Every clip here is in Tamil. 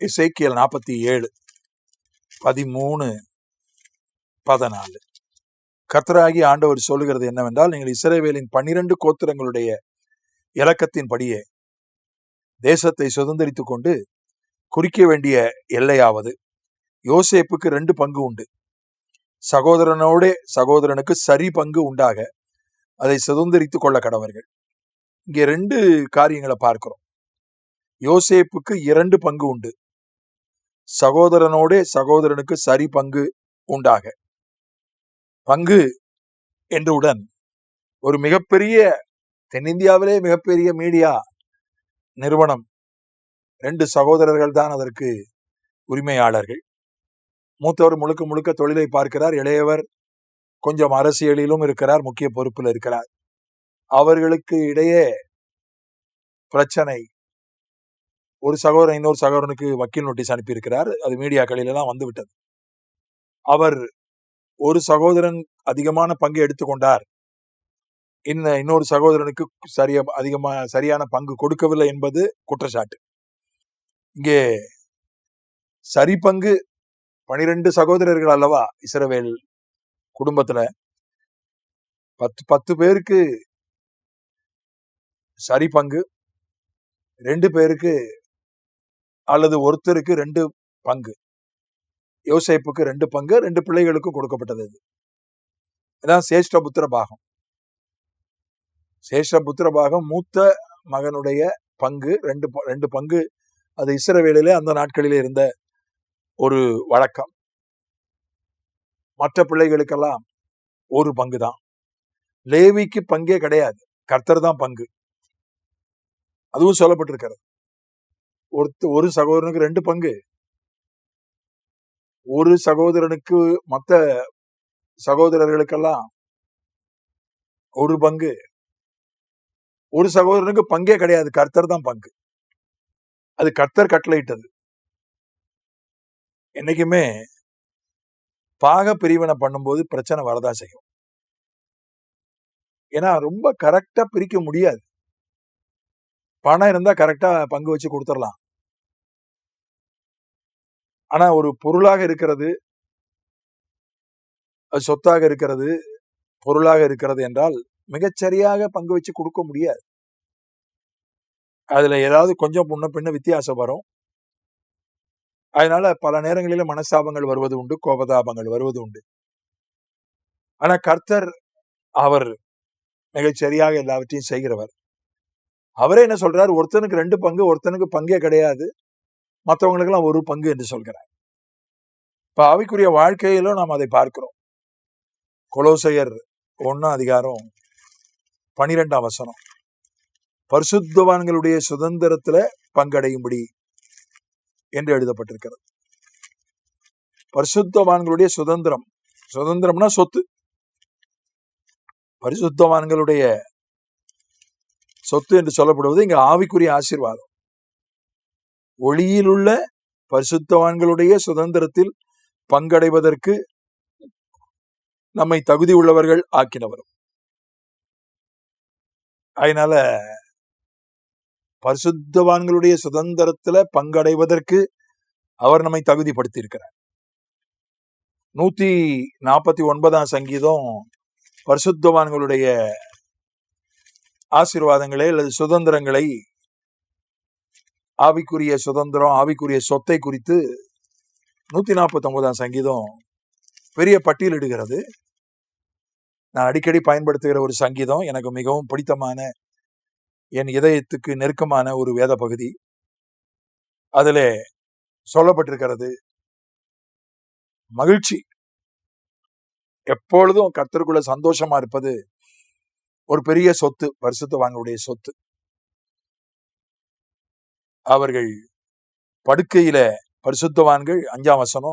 எசேக்கியேல் 47 13 14. கர்த்தராகிய ஆண்டவர் சொல்லுகிறது என்னவென்றால், நீங்கள் இஸ்ரவேலின் 12 கோத்திரங்களுடைய இலக்கத்தின்படியே தேசத்தை சுதந்திரித்துக் கொண்டு குறிக்க வேண்டிய எல்லையாவது, யோசேப்புக்கு 2 பங்கு உண்டு, சகோதரனோடே சகோதரனுக்கு சரி பங்கு உண்டாக அதை சுதந்திரித்துக் கொள்ள கடவர்கள். இங்கே 2 காரியங்களை பார்க்கிறோம். யோசேப்புக்கு 2 பங்கு உண்டு, சகோதரனோடே சகோதரனுக்கு சரி பங்கு உண்டாக. பங்கு என்றுடன் ஒரு மிகப்பெரிய, தென்னிந்தியாவிலே மிகப்பெரிய மீடியா நிறுவனம், 2 சகோதரர்கள் தான் அதற்கு உரிமையாளர்கள். மூத்தவர் முழுக்க முழுக்க தொழிலை பார்க்கிறார், இளையவர் கொஞ்சம் அரசியலிலும் இருக்கிறார், முக்கிய பொறுப்பில் இருக்கிறார். அவர்களுக்கு இடையே பிரச்சனை. ஒரு சகோதரன் இன்னொரு சகோதரனுக்கு வக்கீல் நோட்டீஸ் அனுப்பியிருக்கிறார், அது மீடியாக்களிலெல்லாம் வந்து விட்டது. அவர் ஒரு சகோதரன் அதிகமான பங்கை எடுத்துக்கொண்டார், இன்னொரு சகோதரனுக்கு சரியான பங்கு கொடுக்கவில்லை என்பது குற்றச்சாட்டு. இங்கே சரி பங்கு 12 சகோதரர்கள் அல்லவா இஸ்ரவேல் குடும்பத்துல, 10 பேருக்கு சரி பங்கு, 2 பேருக்கு அல்லது ஒருத்தருக்கு 2 பங்கு. யோசேப்புக்கு 2 பங்கு, 2 பிள்ளைகளுக்கும் கொடுக்கப்பட்டது. இதான் சேஷ்டபுத்திர பாகம். சேஷ்டபுத்திர பாகம் மூத்த மகனுடைய பங்கு, 2 பங்கு. அது இஸ்ரவேலிலே அந்த நாட்களிலே இருந்த ஒரு வழக்கம். மற்ற பிள்ளைகளுக்கெல்லாம் 1 பங்கு தான். லேவிக்கு பங்கே கிடையாது, கர்த்தர் தான் பங்கு. அதுவும் சொல்லப்பட்டிருக்கிறது. ஒரு சகோதரனுக்கு 2 பங்கு, ஒரு சகோதரனுக்கு மற்ற சகோதரர்களுக்கெல்லாம் 1 பங்கு. ஒரு சகோதரனுக்கு பங்கே கிடையாது, கர்த்தர் தான் பங்கு. அது கர்த்தர் கட்டளையிட்டது. என்னைக்குமே பாக பிரிவினை பண்ணும்போது பிரச்சனை வரதான் செய்யும். ஏன்னா ரொம்ப கரெக்டா பிரிக்க முடியாது. பணம் இருந்தா கரெக்டா பங்கு வச்சு கொடுத்துடலாம். ஆனா ஒரு பொருளாக இருக்கிறது, அது சொத்தாக இருக்கிறது, பொருளாக இருக்கிறது என்றால் மிகச்சரியாக பங்கு வச்சு கொடுக்க முடியாது. அதுல ஏதாவது கொஞ்சம் முன்ன பின்ன வித்தியாசம் வரும். அதனால பல நேரங்களில மனஸ்தாபங்கள் வருவது உண்டு, கோபதாபங்கள் வருவது உண்டு. ஆனா கர்த்தர், அவர் மிகச்சரியாக எல்லாவற்றையும் செய்கிறவர். அவரே என்ன சொல்றார், ஒருத்தனுக்கு 2 பங்கு, ஒருத்தனுக்கு பங்கே கிடையாது, மற்றவங்களுக்கு எல்லாம் 1 பங்கு என்று சொல்கிறார். இப்ப ஆவிக்குரிய வாழ்க்கையிலும் நாம் அதை பார்க்கிறோம். கொலோசையர் 1:12 பரிசுத்தவான்களுடைய சுதந்திரத்துல பங்கடையும்படி என்று எழுதப்பட்டிருக்கிறது. பரிசுத்தவான்களுடைய சுதந்திரம், சுதந்திரம்னா சொத்து. பரிசுத்தவான்களுடைய சொத்து என்று சொல்லப்படுவது இங்க ஆவிக்குரிய ஆசீர்வாதம். ஒளியில் உள்ள பரிசுத்தவான்களுடைய சுதந்திரத்தில் பங்கடைவதற்கு நம்மை தகுதி உள்ளவர்கள் ஆக்கினவரும். அதனால பரிசுத்தவான்களுடைய சுதந்திரத்துல பங்கடைவதற்கு அவர் நம்மை தகுதிப்படுத்தி இருக்கிறார். 149 சங்கீதம் பரிசுத்தவான்களுடைய ஆசீர்வாதங்களை அல்லது சுதந்திரங்களை, ஆவிக்குரிய சுதந்திரம், ஆவிக்குரிய சொத்தை குறித்து 149 சங்கீதம் பெரிய பட்டியலிடுகிறது. நான் அடிக்கடி பயன்படுத்துகிற ஒரு சங்கீதம், எனக்கு மிகவும் பிடித்தமான, என் இதயத்துக்கு நெருக்கமான ஒரு வேத பகுதி. அதுல சொல்லப்பட்டிருக்கிறது, மகிழ்ச்சி, எப்பொழுதும் கர்த்தருக்குள்ள சந்தோஷமா இருப்பது ஒரு பெரிய சொத்து, பரிசுத்தவான்களுடைய சொத்து. அவர்கள் படுக்கையில, பரிசுத்தவான்கள் 5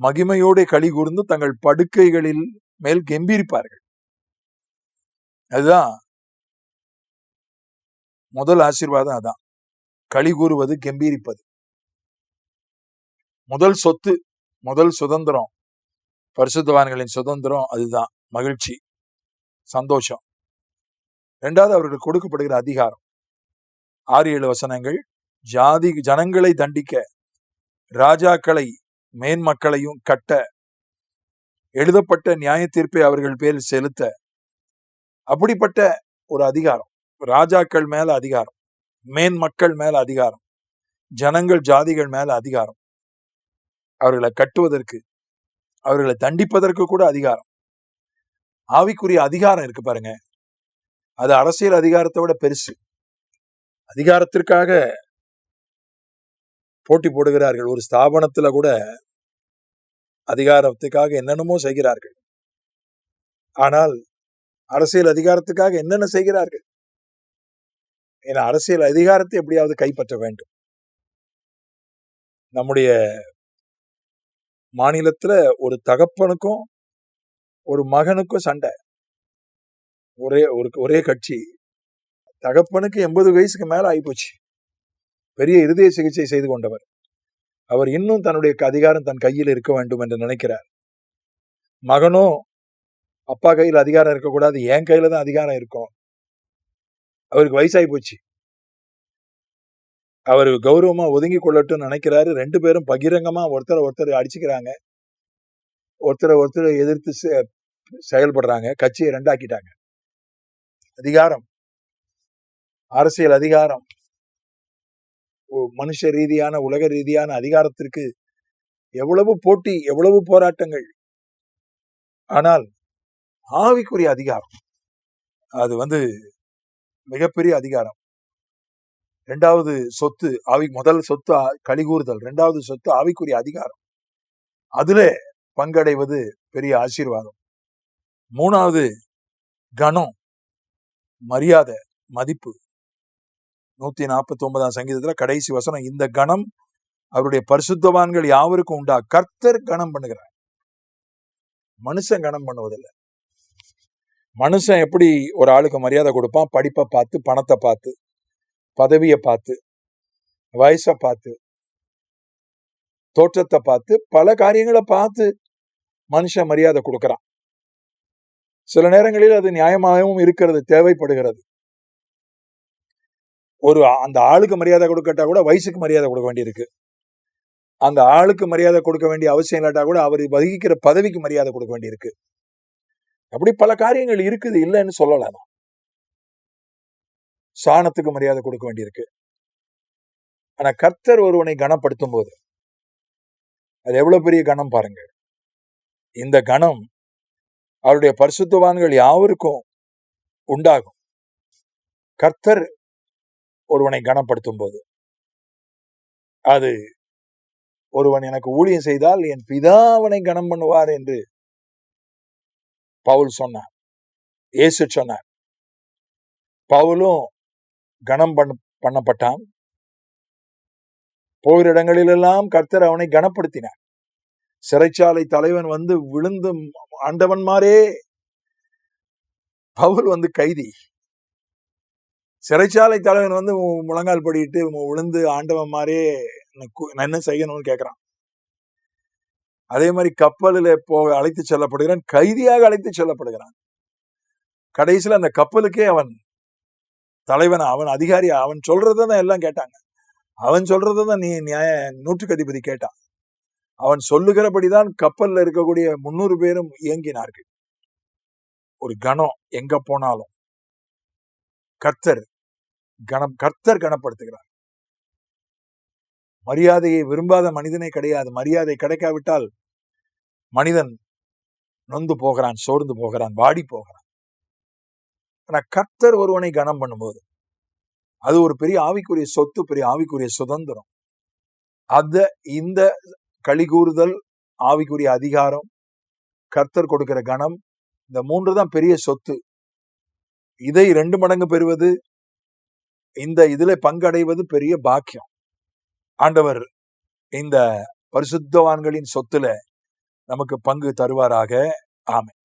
மகிமையோட களி கூர்ந்து தங்கள் படுக்கைகளில் மேல் கெம்பீரிப்பார்கள். அதுதான் முதல் ஆசீர்வாதம். அதான் களி கூறுவது, கெம்பீரிப்பது. முதல் சொத்து, முதல் சுதந்திரம், பரிசுத்தவான்களின் சுதந்திரம் அதுதான், மகிழ்ச்சி, சந்தோஷம். 2வது அவர்களுக்கு கொடுக்கப்படுகிற அதிகாரம், 6-7 ஜனங்களை தண்டிக்க ராஜாக்களை மேன்மக்களையும் கட்ட, எழுதப்பட்ட நியாய தீர்ப்பை அவர்கள் பேரில் செலுத்த, அப்படிப்பட்ட ஒரு அதிகாரம். ராஜாக்கள் மேல அதிகாரம், மேன்மக்கள் மேல அதிகாரம், ஜனங்கள் ஜாதிகள் மேல அதிகாரம், அவர்களை கட்டுவதற்கு, அவர்களை தண்டிப்பதற்கு கூட அதிகாரம். ஆவிக்குரிய அதிகாரம் இருக்கு பாருங்க, அது அரசியல் அதிகாரத்தை விட பெருசு. அதிகாரத்திற்காக போட்டி போடுகிறார்கள். ஒரு ஸ்தாபனத்துல கூட அதிகாரத்துக்காக என்னென்னமோ செய்கிறார்கள். ஆனால் அரசியல் அதிகாரத்துக்காக என்னென்ன செய்கிறார்கள்? ஏன்னா அரசியல் அதிகாரத்தை எப்படியாவது கைப்பற்ற வேண்டும். நம்முடைய மாநிலத்துல ஒரு தகப்பனுக்கும் ஒரு மகனுக்கும் சண்டை. ஒரே கட்சி. தகப்பனுக்கு 80 வயசுக்கு மேல ஆயிப்போச்சு. பெரிய இருதய சிகிச்சை செய்து கொண்டவர். அவர் இன்னும் தன்னுடைய அதிகாரம் தன் கையில் இருக்க வேண்டும் என்று நினைக்கிறார். மகனும் அப்பா கையில் அதிகாரம் இருக்கக்கூடாது, என் கையில தான் அதிகாரம் இருக்கும். அவருக்கு வயசாகி போச்சு. அவர் கௌரவமா ஒதுங்கி கொள்ளட்டும் நினைக்கிறாரு. 2 பேரும் பகிரங்கமா ஒருத்தர் அடிச்சுக்கிறாங்க, ஒருத்தர் எதிர்த்து செயல்படுறாங்க. கட்சியை 2 ஆக்கிட்டாங்க. அதிகாரம், அரசியல் அதிகாரம், மனுஷ ரீதியான உலக ரீதியான அதிகாரத்திற்கு எவ்வளவு போட்டி, எவ்வளவு போராட்டங்கள். ஆனால் ஆவிக்குரிய அதிகாரம் அது மிகப்பெரிய அதிகாரம். 2வது சொத்து முதல் சொத்து கலிகூறுதல், 2வது சொத்து ஆவிக்குரிய அதிகாரம். அதுல பங்கடைவது பெரிய ஆசீர்வாதம். 3வது கணம், மரியாதை, மதிப்பு. 149 சங்கீதத்துல கடைசி வசனம், இந்த கணம் அவருடைய பரிசுத்தவான்கள் யாவருக்கும் உண்டா. கர்த்தர் கணம் பண்ணுகிறார், மனுஷன் கணம் பண்ணுவதில்லை. மனுஷன் எப்படி ஒரு ஆளுக்கு மரியாதை கொடுப்பான்? படிப்பை பார்த்து, பணத்தை பார்த்து, பதவியை பார்த்து, வயசை பார்த்து, தோற்றத்தை பார்த்து, பல காரியங்களை பார்த்து மனுஷன் மரியாதை கொடுக்கறான். சில நேரங்களில் அது நியாயமாகவும் இருக்கிறது, தேவைப்படுகிறது. அந்த ஆளுக்கு மரியாதை கொடுக்கட்டா கூட வயசுக்கு மரியாதை கொடுக்க வேண்டியிருக்கு. அந்த ஆளுக்கு மரியாதை கொடுக்க வேண்டிய அவசியம் இல்லாட்டா கூட அவர் வகிக்கிற பதவிக்கு மரியாதை கொடுக்க வேண்டியிருக்கு. அப்படி பல காரியங்கள் இருக்குது, இல்லைன்னு சொல்லலாம். சாணத்துக்கு மரியாதை கொடுக்க வேண்டியிருக்கு. ஆனா கர்த்தர் ஒருவனை கனப்படுத்தும் போது அது எவ்வளவு பெரிய கணம் பாருங்க. இந்த கணம் அவருடைய பரிசுத்தவான்கள் யாவருக்கும் உண்டாகும். கர்த்தர் ஒருவனை கனப்படுத்தும் போது அது, ஒருவன் எனக்கு ஊழியம் செய்தால் என் பிதா அவனை கனம் பண்ணுவார் என்று பவுல் சொன்னார், இயேசு சொன்னார். பவுலும் கனம் பண்ணப்பட்டான். போகிற இடங்களிலெல்லாம் கர்த்தர் அவனை கனப்படுத்தினார். சிறைச்சாலை தலைவன் விழுந்து ஆண்டவன்மாரே, பவுல் கைதி. சிறைச்சாலை தலைவன் முழங்கால் படிட்டு விழுந்து ஆண்டவன்மாரே நான் என்ன செய்யணும்னு கேட்கிறான். அதே மாதிரி கப்பலில் அழைத்து செல்லப்படுகிறான், கைதியாக அழைத்து செல்லப்படுகிறான். கடைசியில் அந்த கப்பலுக்கே அவன் தலைவன், அவன் அதிகாரி, அவன் சொல்றதான் எல்லாம் கேட்டாங்க. அவன் சொல்றதான் நூற்றுக்கு அதிபதி கேட்டான். அவன் சொல்லுகிறபடிதான் கப்பல்ல இருக்கக்கூடிய 300 பேரும் இயங்கினார்கள். ஒரு கணம் எங்க போனாலும் கர்த்தர் கனப்படுத்துகிறார். மரியாதையை விரும்பாத மனிதனே கிடையாது. மரியாதை கிடைக்காவிட்டால் மனிதன் நொந்து போகிறான், சோர்ந்து போகிறான், வாடி போகிறான். ஆனா கர்த்தர் ஒருவனை கனம் பண்ணும்போது அது ஒரு பெரிய ஆவிக்குரிய சொத்து, பெரிய ஆவிக்குரிய சுதந்திரம். இந்த கலிகூறுதல், ஆவிக்குரிய அதிகாரம், கர்த்தர் கொடுக்கிற கணம், இந்த 3 தான் பெரிய சொத்து. இதை 2 மடங்கு பெறுவது, இதுல பங்கடைவது பெரிய பாக்கியம். ஆண்டவர் இந்த பரிசுத்தவான்களின் சொத்துல நமக்கு பங்கு தருவாராக. ஆமென்.